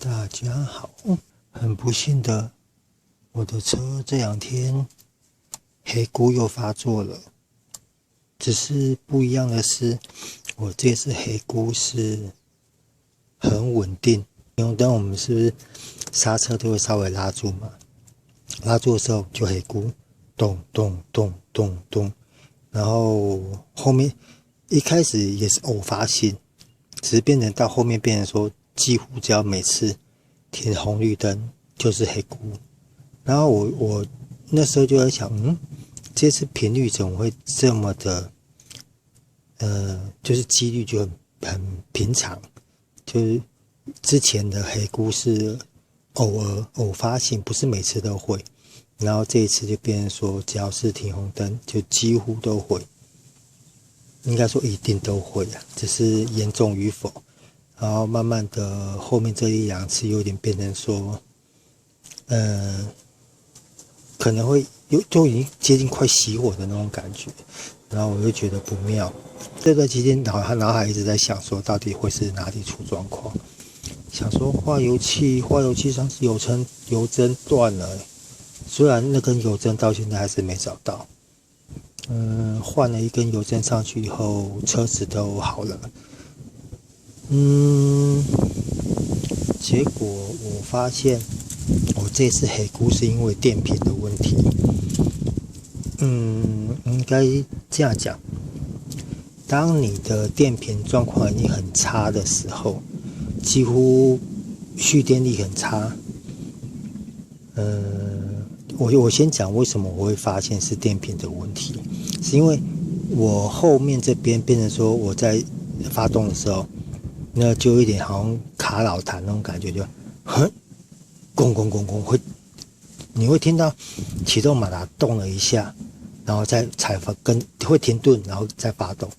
大家好，很不幸的，我的车这两天黑菇又发作了。只是不一样的是，我这次黑菇是很稳定。霓虹灯我们是不是刹车都会稍微拉住嘛？拉住的时候就黑菇，咚咚咚咚咚。然后后面一开始也是偶发性，只是变成到后面变成说，几乎只要每次停红绿灯就是黑菇。然后我那时候就在想，这次频率怎么会这么的，就是几率就很平常，就是之前的黑菇是偶发性，不是每次都会。然后这一次就变成说，只要是停红灯，就几乎都会，应该说一定都会啊，只是严重与否。然后慢慢的后面这一两次有点变成说，可能会就已经接近快熄火的那种感觉。然后我就觉得不妙。这段期间脑海一直在想说，到底会是哪里出状况？想说化油器上次油针断了，虽然那根油针到现在还是没找到。换了一根油针上去以后，车子都好了。结果我发现我这次黑菇是因为电瓶的问题。应该这样讲，当你的电瓶状况已经很差的时候，几乎蓄电力很差。我先讲为什么我会发现是电瓶的问题，是因为我后面这边变成说我在发动的时候，那就有一点好像卡老痰那种感觉，就咣咣咣咣你会听到启动马达动了一下，然后再会停顿，然后再发动。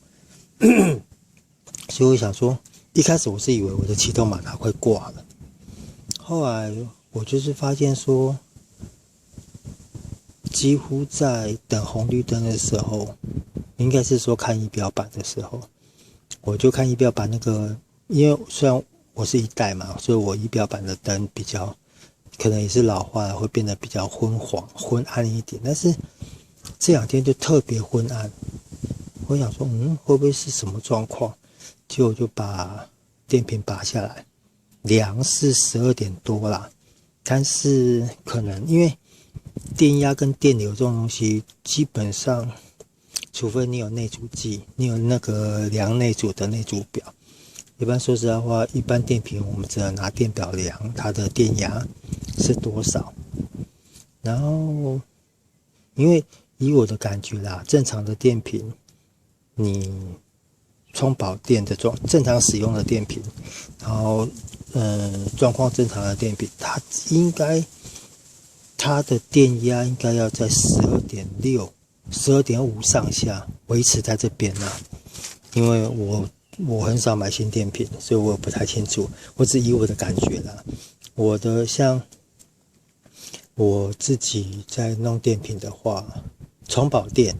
所以我想说，一开始我是以为我的启动马达会挂了，后来我就是发现说，几乎在等红绿灯的时候，应该是说看仪表板的时候，我就看仪表板那个，因为虽然我是一代嘛，所以我仪表板的灯比较可能也是老化了，会变得比较昏暗一点。但是这两天就特别昏暗，我想说，会不会是什么状况？结果就把电瓶拔下来，量是12点多啦，但是可能因为电压跟电流这种东西，基本上，除非你有内阻计，你有那个量内阻的内阻表。一般说实在话，一般电瓶我们只能拿电表量它的电压是多少。然后，因为以我的感觉啦，正常的电瓶，你充饱电的正常使用的电瓶，然后状况正常的电瓶，它的电压应该要在12.6、12.5上下维持在这边啦。因为我很少买新电瓶，所以我不太清楚，我只以我的感觉啦。我的像我自己在弄电瓶的话，充饱电，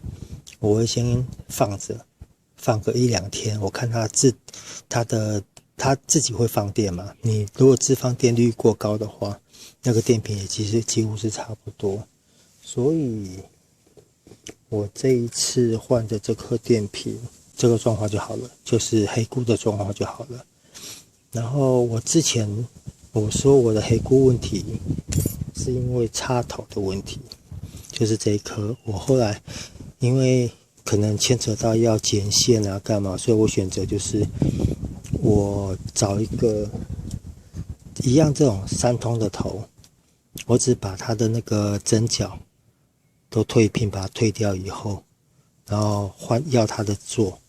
我会先放个1-2天，我看它自己会放电嘛。你如果自放电率过高的话，那个电瓶也其实几乎是差不多。所以我这一次换的这颗电瓶，这个状况就好了，就是黑菇的状况就好了。然后我之前我说我的黑菇问题是因为插头的问题，就是这一颗。我后来因为可能牵扯到要剪线啊干嘛，所以我选择就是我找一个一样这种3通的头，我只把它的那个针脚都退平，把它退掉以后，然后要它的座，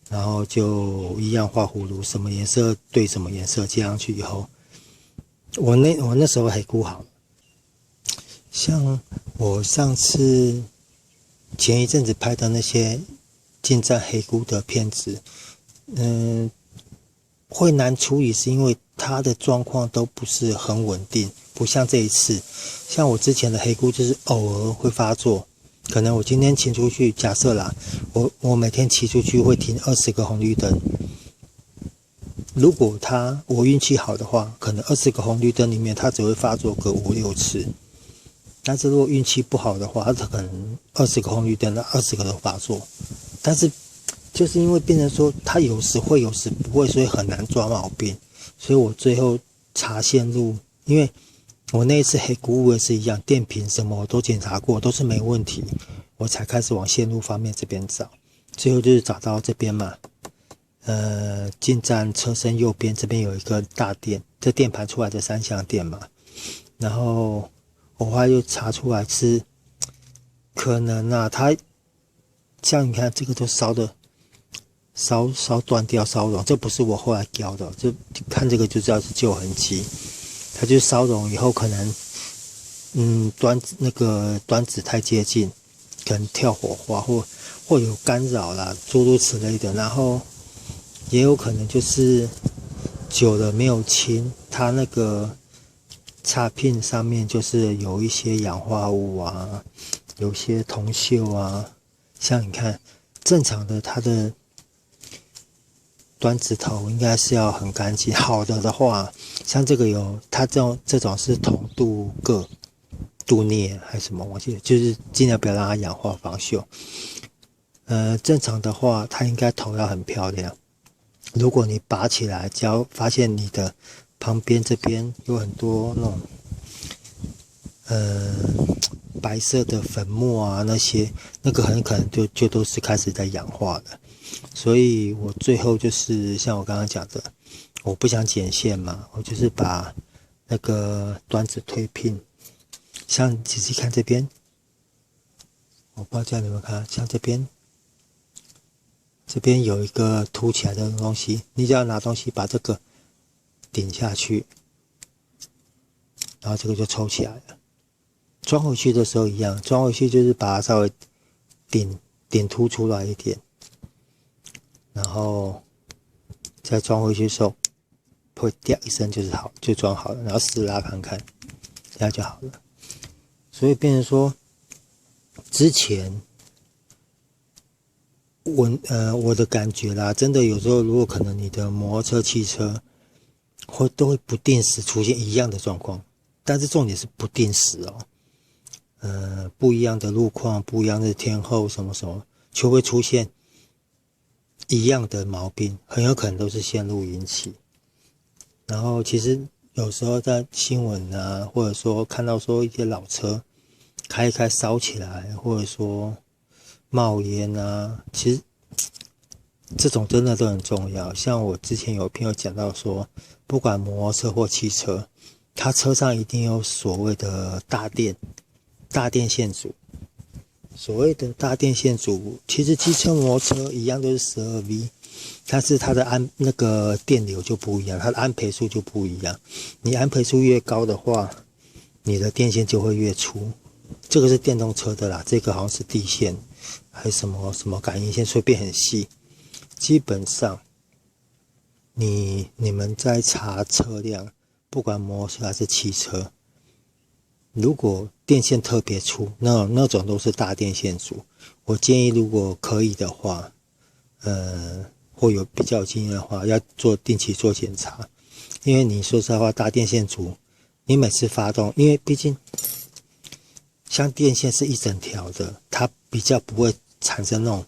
然后就一样画葫芦，什么颜色对什么颜色接上去以后，我那时候黑菇好了。像我上次前一阵子拍的那些进站黑菇的片子，会难处理是因为它的状况都不是很稳定，不像这一次。像我之前的黑菇就是偶尔会发作，可能我今天骑出去，假设啦，我每天骑出去会停20个红绿灯，如果我运气好的话，可能20个红绿灯里面它只会发作个5、6次。但是如果运气不好的话，它可能20个红绿灯20个都发作。但是就是因为变成说它有时会有时不会，所以很难抓毛病。所以我最后查线路，因为我那一次黑谷物也是一样，电瓶什么我都检查过，都是没问题，我才开始往线路方面这边找。最后就是找到这边嘛，进站车身右边这边有一个大店，这电盘出来的3相电嘛。然后我后来又查出来是可能啊，它像你看这个都烧断掉烧融，这不是我后来雕的，就看这个就知道是旧痕迹。它就烧融以后可能端子太接近，可能跳火花或有干扰啦，诸如此类的。然后也有可能就是久了没有清，它那个插片上面就是有一些氧化物啊，有些铜锈啊。像你看正常的它的端子头应该是要很干净，好的话，像这个它这种是铜镀铬、镀镍还是什么，我记得就是尽量不要让它氧化防锈。正常的话，它应该头要很漂亮。如果你拔起来，只要发现你的旁边这边有很多那种白色的粉末啊，那个很可能就都是开始在氧化了。所以我最后就是像我刚刚讲的，我不想剪线嘛，我就是把那个端子推平。像仔细看这边，我不知道叫你们看，像这边有一个凸起来的东西，你只要拿东西把这个顶下去，然后这个就抽起来了。装回去的时候一样，装回去就是把它稍微顶凸出来一点，然后再装回去的时候会掉一声就装好了，然后试拉看看，这样就好了。所以变成说之前我的感觉啦，真的有时候如果可能你的摩托车、汽车都会不定时出现一样的状况，但是重点是不定时哦。不一样的路况，不一样的天候，什么什么，就会出现一样的毛病，很有可能都是线路引起。然后其实有时候在新闻啊，或者说看到说一些老车开一开烧起来，或者说冒烟啊，其实这种真的都很重要。像我之前有朋友讲到说，不管摩托车或汽车，它车上一定有所谓的大电线组。所谓的大电线组，其实机车、摩托车一样都是12V， 但是它的那个电流就不一样，它的安培数就不一样。你安培数越高的话，你的电线就会越粗。这个是电动车的啦，这个好像是地线，还是什么感应线，所以变很细。基本上，你们在查车辆，不管摩托车还是汽车，如果电线特别粗，那种都是大电线组。我建议，如果可以的话，或有比较有经验的话，要定期做检查。因为你说实话，大电线组，你每次发动，因为毕竟像电线是一整条的，它比较不会产生那种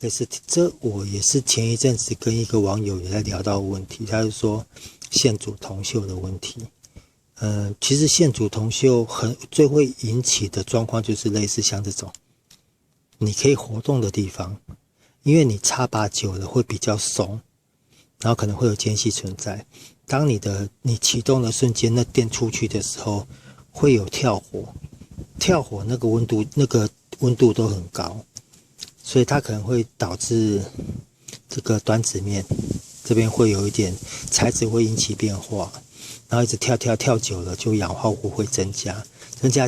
类似。这我也是前一阵子跟一个网友也在聊到问题，他是说线组铜锈的问题。其实线组铜锈最会引起的状况就是类似像这种，你可以活动的地方，因为你插把久了会比较松，然后可能会有间隙存在。当你启动的瞬间，那电出去的时候会有跳火那个温度都很高，所以它可能会导致这个端子面这边会有一点材质会引起变化。然后一直跳久了，就氧化物会增加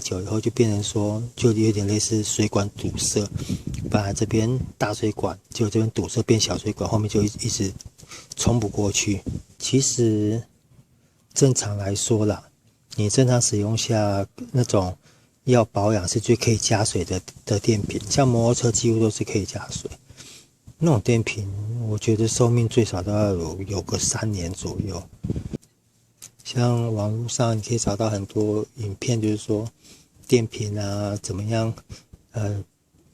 久以后就变成说，就有点类似水管堵塞。本来这边大水管，就这边堵塞变小水管，后面就一直冲不过去。其实正常来说啦，你正常使用下那种要保养是最可以加水的电瓶，像摩托车几乎都是可以加水。那种电瓶，我觉得寿命最少都要有个3年左右。像网络上你可以找到很多影片，就是说电瓶啊怎么样，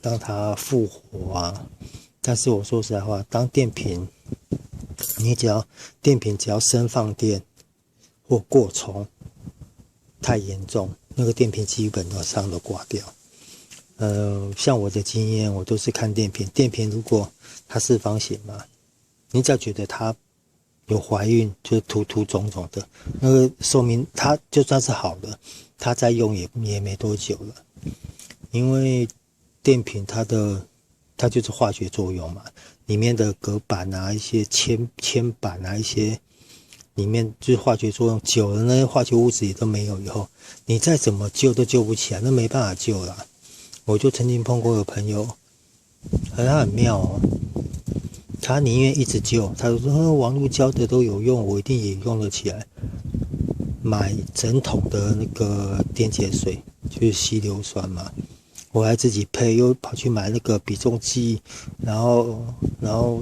让它复活啊。但是我说实在话，当电瓶只要生放电或过充太严重，那个电瓶基本上都挂掉。像我的经验，我都是看电瓶。电瓶如果它四方形嘛，你只要觉得它有怀孕，就是凸肿肿的，那个寿命它就算是好的，它再用也没多久了。因为电瓶它就是化学作用嘛，里面的隔板啊、一些铅板啊、一些里面就是化学作用久了，那些化学物质也都没有以后，你再怎么救都救不起来，那没办法救了。我就曾经碰过有朋友，他很妙哦，他宁愿一直救，他说网络教的都有用，我一定也用得起来。买整桶的那个电解水，就是稀硫酸嘛，我还自己配，又跑去买那个比重计，然后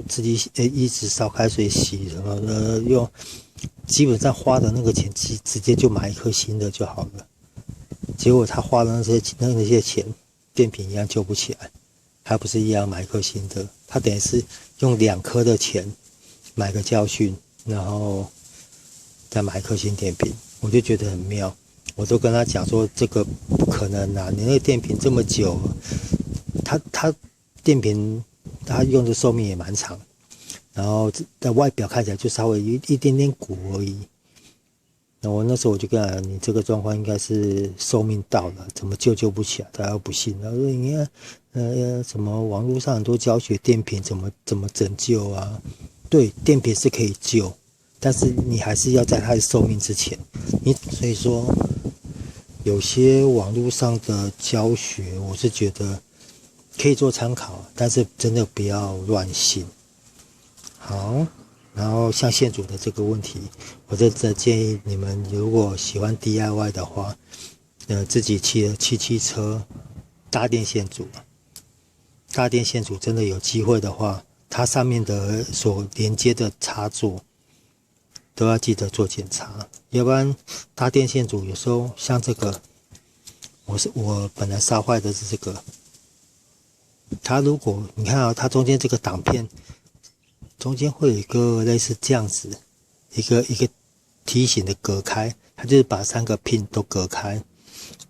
自己一直烧开水洗什么的，又基本上花的那个钱直接就买一颗新的就好了。结果他花的那些钱，电瓶一样救不起来，还不是一样买一颗新的？他等于是用2颗的钱买个教训，然后再买一颗新电瓶，我就觉得很妙。我都跟他讲说，这个不可能啊！你那个电瓶这么久，它电瓶它用的寿命也蛮长，然后在外表看起来就稍微一点点鼓而已。那我那时候我就跟他讲，你这个状况应该是寿命到了，怎么救不起来？他又不信，他说你看，什么网络上很多教学电瓶怎么拯救啊？对，电瓶是可以救，但是你还是要在它的寿命之前。所以说，有些网络上的教学，我是觉得可以做参考，但是真的不要乱信。好。然后像线组的这个问题，我真的建议你们如果喜欢 DIY 的话，自己汽车搭电线组，搭电线组真的有机会的话，它上面的所连接的插座都要记得做检查，要不然搭电线组有时候像这个，我本来烧坏的是这个，它如果你看啊，它中间这个挡片。中间会有一个类似这样子，一个梯形的隔开，它就是把3个 pin 都隔开，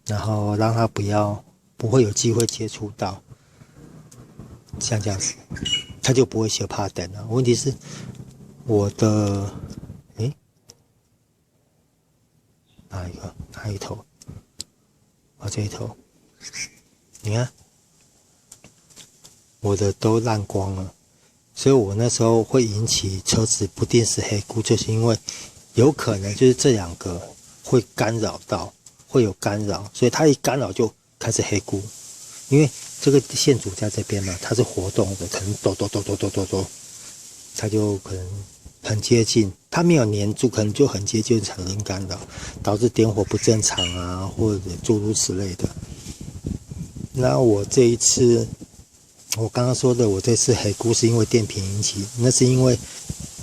然后让它不会有机会接触到，像这样子，它就不会修怕灯了。问题是我的，哪一头？这一头，你看，我的都烂光了。所以我那时候会引起车子不定时黑咕，就是因为有可能就是这2个会干扰到，会有干扰，所以它一干扰就开始黑咕。因为这个线组在这边嘛，它是活动的，可能抖，它就可能很接近，它没有粘住，可能就很接近产生干扰，导致点火不正常啊，或者诸如此类的。那我这一次。我刚刚说的，我这次黑咕是因为电瓶引起，那是因为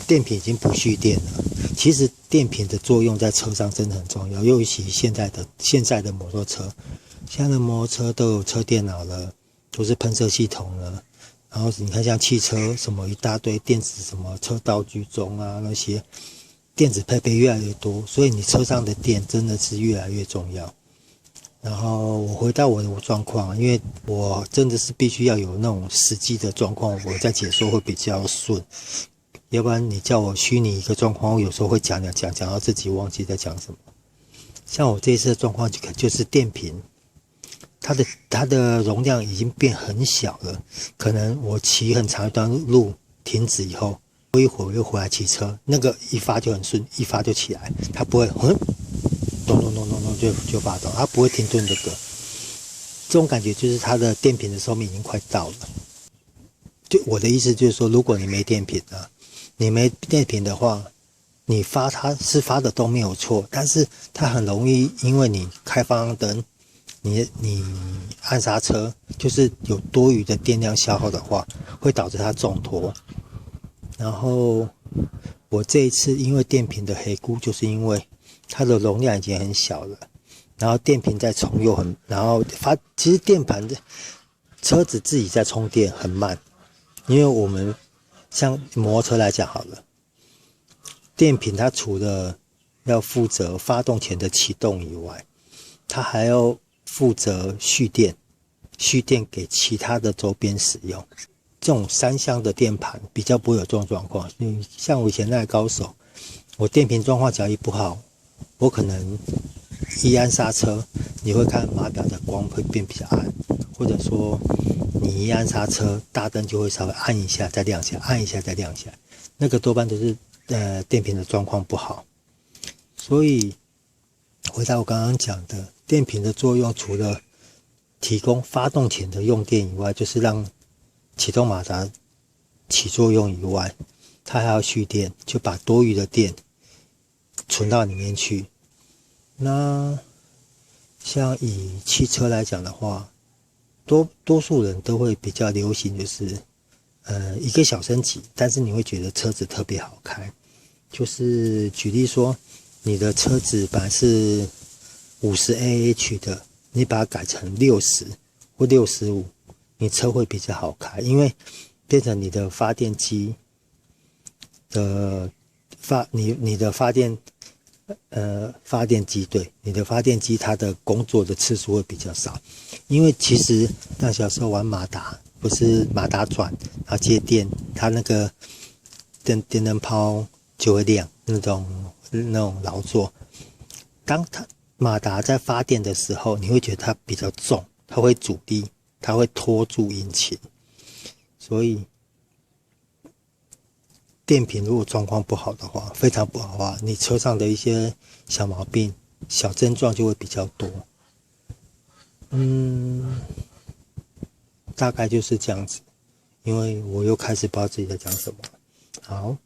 电瓶已经不蓄电了。其实电瓶的作用在车上真的很重要，尤其现在的摩托车，现在的摩托车都有车电脑了，都是喷射系统了。然后你看像汽车什么一大堆电子什么车道居中啊，那些电子配备越来越多，所以你车上的电真的是越来越重要。然后我回到我的状况，因为我真的是必须要有那种实际的状况，我在解说会比较顺。要不然你叫我虚拟一个状况，我有时候会讲到自己忘记在讲什么。像我这一次的状况就是电瓶，它的容量已经变很小了，可能我骑很长一段路停止以后，过一会儿又回来骑车，那个一发就很顺，一发就起来，它不会咚就发动，它不会停顿的歌。这种感觉就是它的电瓶的寿命已经快到了。就我的意思就是说，如果你没电瓶啊，你没电瓶的话，你它是发的都没有错，但是它很容易因为你开方向灯你按刹车，就是有多余的电量消耗的话，会导致它重拖。然后我这一次因为电瓶的黑菇，就是因为它的容量已经很小了，然后电瓶在充又很，然后其实电盘的车子自己在充电很慢，因为我们像摩托车来讲好了，电瓶它除了要负责发动前的启动以外，它还要负责蓄电给其他的周边使用。这种3项的电盘比较不会有这种状况。像我以前那个高手，我电瓶状况只要一不好，我可能一按刹车，你会看码表的光会变比较暗，或者说你一按刹车，大灯就会稍微按一下再亮起来，按一下再亮起来，那个多半都是电瓶的状况不好。所以回到我刚刚讲的，电瓶的作用除了提供发动前的用电以外，就是让启动马达起作用以外，它还要蓄电，就把多余的电存到里面去。那像以汽车来讲的话，多数人都会比较流行就是一个小升级，但是你会觉得车子特别好开。就是举例说，你的车子本来是50AH 的，你把它改成60或65，你车会比较好开，因为变成你的发电机的你的发电机，对，你的发电机它的工作的次数会比较少。因为其实像小时候玩马达，不是马达转然后接电，它那个电灯泡就会亮，那种劳作。当它马达在发电的时候，你会觉得它比较重，它会阻力，它会拖住引擎。所以电瓶如果状况不好的话，非常不好的话，你车上的一些小毛病、小症状就会比较多。大概就是这样子。因为我又开始不知道自己在讲什么。好，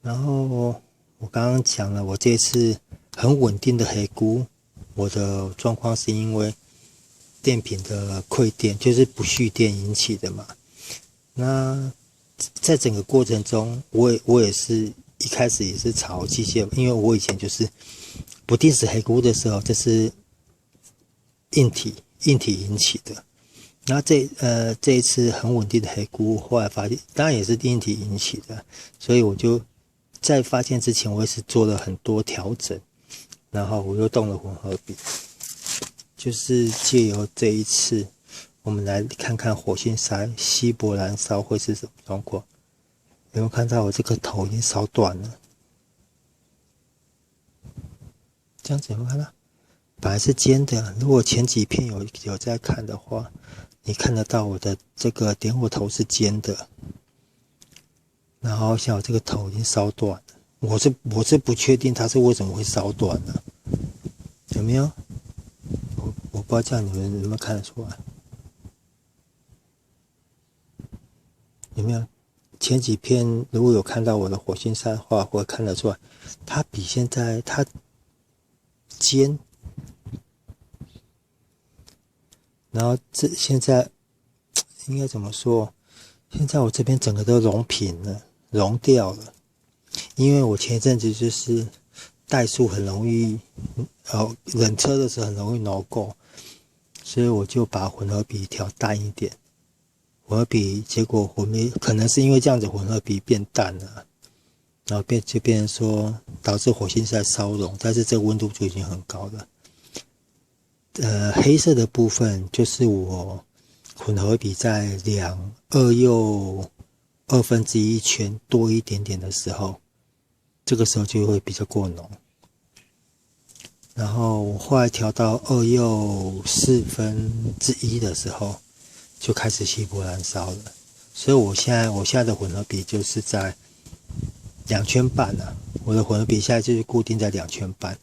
然后我刚刚讲了，我这次很稳定的黑菇，我的状况是因为电瓶的馈电，就是不蓄电引起的嘛。那在整个过程中，我也是一开始也是炒机械，因为我以前就是不定时黑菇的时候，这是硬体引起的。然后这一次很稳定的黑菇，后来发现当然也是硬体引起的，所以我就在发现之前，我也是做了很多调整，然后我又动了混合比，就是借由这一次，我们来看看火星塞稀薄燃烧会是什么状况。有没有看到我这个头已经烧断了？这样子有没有看到？本来是尖的，如果前几片有在看的话，你看得到我的这个点火头是尖的，然后像我这个头已经烧断了，我是不确定它是为什么会烧断的，有没有？我不知道这样你们有没有看得出来？有没有？前几片如果有看到我的火星塞的话，会看得出来，它比现在它尖。然后现在应该怎么说？现在我这边整个都熔平了，熔掉了。因为我前一阵子就是怠速很容易，冷车的时候很容易挠够，所以我就把混合比调淡一点。混合比结果可能是因为这样子混合比变淡了，然后就变成说导致火星塞烧熔，但是这个温度就已经很高了。黑色的部分就是我混合比在2又1/2圈多一点点的时候，这个时候就会比较过浓。然后我后来调到2又1/4的时候，就开始稀薄燃烧了。所以我现在的混合比就是在2圈半了。我的混合比现在就是固定在2圈半。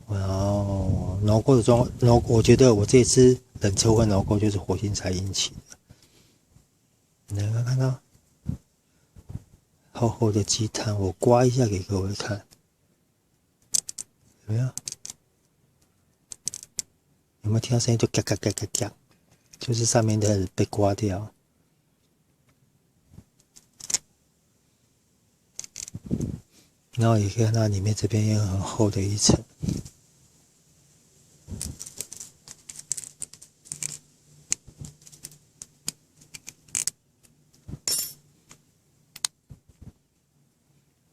然后挠过的我觉得我这次冷车会挠过就是火星塞引起的。你能看到厚厚的积碳，我刮一下给各位看，有没有？没有听到声音？就嘎嘎嘎嘎嘎，就是上面的被刮掉。然后也可以看到里面这边也有很厚的一层。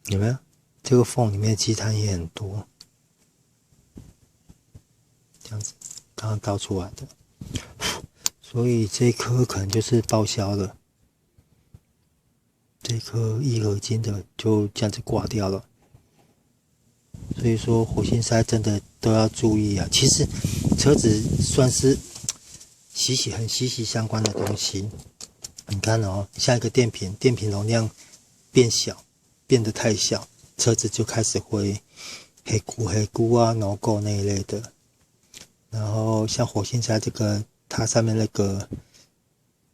有没有？这个缝里面的积碳也很多，这样子刚刚倒出来的，所以这一颗可能就是报销了。这颗1合金的就这样子挂掉了。所以说火星塞真的都要注意啊。其实车子算是很息息相关的东西。你看哦，像一个电瓶容量变小，变得太小，车子就开始会黑菇啊、脑垢那一类的。然后像火星塞这个，它上面那个，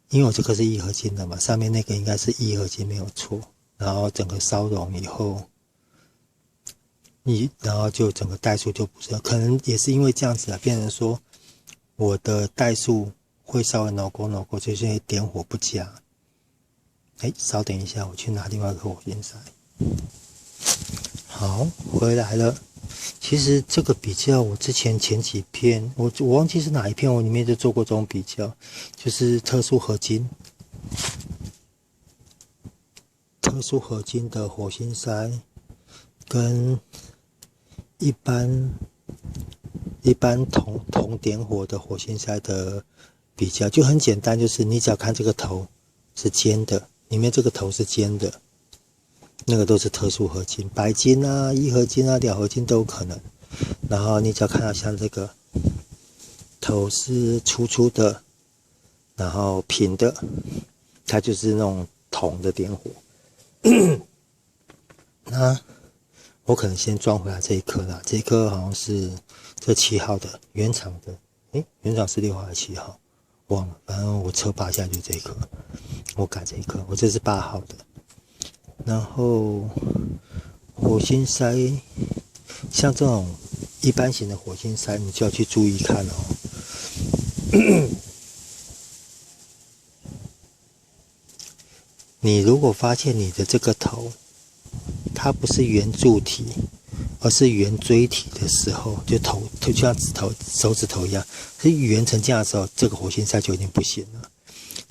因为我这个是1合金的嘛，上面那个应该是1合金没有错。然后整个烧融以后，然后就整个怠速就不是，可能也是因为这样子啊，变成说我的怠速会稍微脑垢，就是因为点火不佳。稍等一下，我去拿另外一个火星塞。好，回来了。其实这个比较，我之前几片，我忘记是哪一片，我里面就做过这种比较，就是特殊合金的火星塞跟一般铜点火的火星塞的比较，就很简单，就是你只要看这个头是尖的，里面这个头是尖的，那个都是特殊合金，白金啊、1合金啊、2合金都有可能。然后你只要看到像这个头是粗的，然后平的，它就是那种铜的点火。那我可能先装回来这一颗啦，这一颗好像是这7号的原厂的，原厂是6号还是7号？忘了，反正我车拔下就这一颗，我改这一颗，我这是8号的。然后火星塞，像这种一般型的火星塞，你就要去注意看哦。你如果发现你的这个头，它不是圆柱体，而是圆锥体的时候，就像手指头一样，是圆成这样的时候，这个火星塞就已经不行了。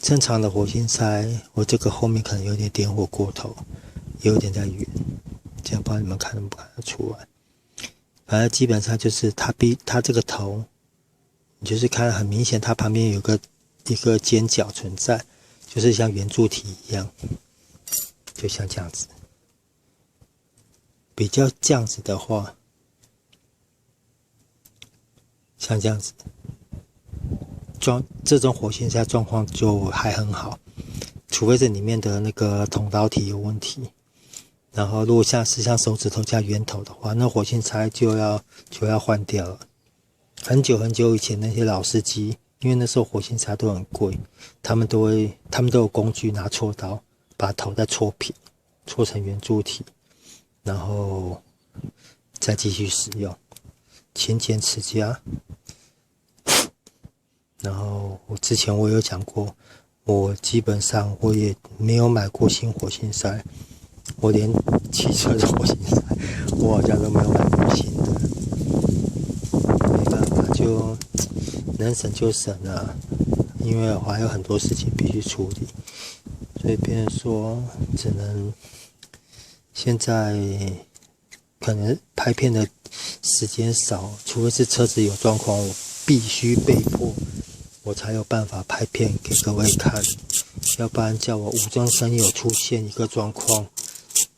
正常的火星塞，我这个后面可能有点点火过头，有点在圆，这样不知道你们看不看得出来。反正基本上就是它这个头，你就是看很明显，它旁边有一个尖角存在，就是像圆柱体一样，就像这样子。比较这样子的话，像这样子，这种火星塞状况就还很好，除非是里面的那个铜导体有问题。然后如果像手指头加圆头的话，那火星塞就要换掉了。很久以前那些老司机，因为那时候火星塞都很贵，他们都有工具拿锉刀把头再锉平，锉成圆柱体，然后再继续使用，勤俭持家。然后之前我有讲过，我基本上我也没有买过新火星塞，我连汽车的火星塞我好像都没有买过新的，没办法，就能省就省了，因为我还有很多事情必须处理，所以别人说只能现在可能拍片的时间少，除非是车子有状况，我必须被迫我才有办法拍片给各位看，要不然叫我无中生有出现一个状况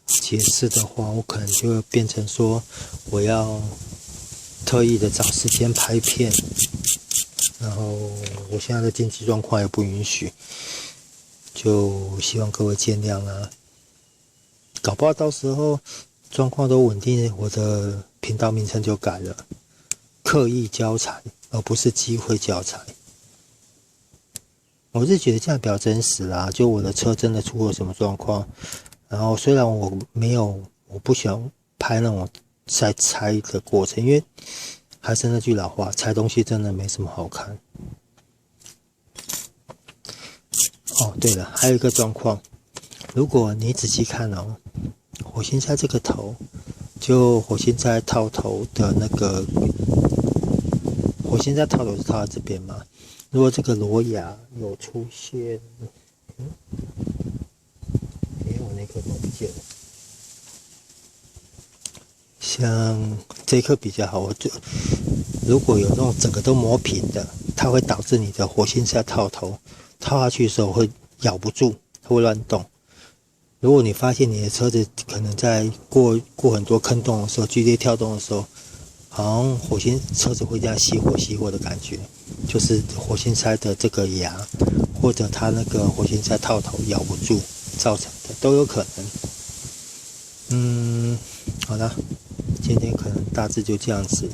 解释的话，我可能就会变成说我要特意的找时间拍片，然后我现在的经济状况也不允许，就希望各位见谅啦。搞不好到时候状况都稳定，我的频道名称就改了，刻意教材而不是机会教材。我是觉得这样比较真实啦，就我的车真的出了什么状况，然后虽然我不喜欢拍那种在拆的过程，因为还是那句老话，拆东西真的没什么好看。哦，对了，还有一个状况，如果你仔细看哦，火星菜这个头，就火星菜套头的那个，火星菜套头是套在这边嘛？如果这个螺牙有出现，我那颗都不见了。像这颗比较好，如果有那种整个都磨平的，它会导致你的火星菜套头套下去的时候会咬不住，它会乱动。如果你发现你的车子可能在过很多坑洞的时候，剧烈跳动的时候，好像车子会这样熄火的感觉，就是火星菜的这个牙或者它那个火星菜套头咬不住造成的，都有可能。好了，今天可能大致就这样子，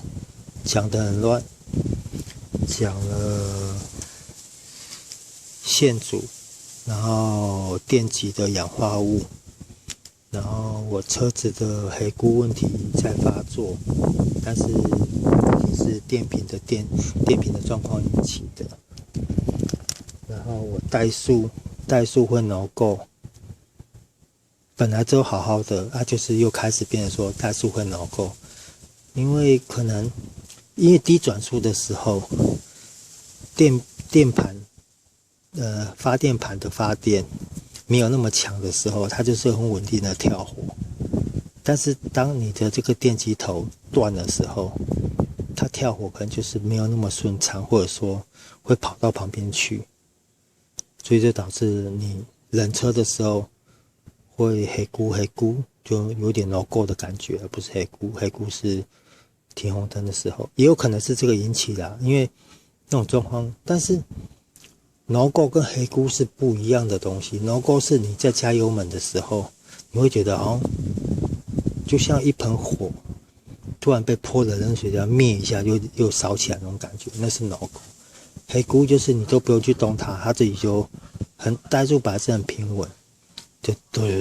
讲得很乱，讲了线组，然后电极的氧化物，然后我车子的黑菇问题在发作，但是是电瓶的状况引起的。然后我怠速会no go，本来都好好的，就是又开始变成说怠速会no go，因为低转速的时候，电盘发电盘的发电没有那么强的时候，它就是很稳定的跳火。但是当你的这个电机头断的时候，它跳火可能就是没有那么顺畅，或者说会跑到旁边去，所以就导致你冷车的时候会黑咕，就有点 no go 的感觉，而不是黑咕是停红灯的时候，也有可能是这个引起的，因为那种状况。但是 no go 跟黑咕是不一样的东西。no go 是你在加油门的时候，你会觉得就像一盆火突然被泼了冷水这样灭一下又烧起来那种感觉，那是 no go。黑咕就是你都不用去动它，它自己就怠速本来是很平稳，就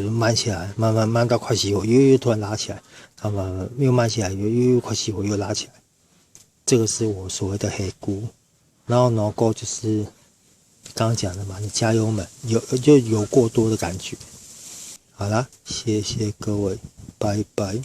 慢起来，慢到快熄火，又突然拉起来，然后又慢起来，又快熄火又拉起来，这个是我所谓的黑咕。然后 no go 就是刚刚讲的嘛，你加油门就有过多的感觉。好啦，谢谢各位，拜拜。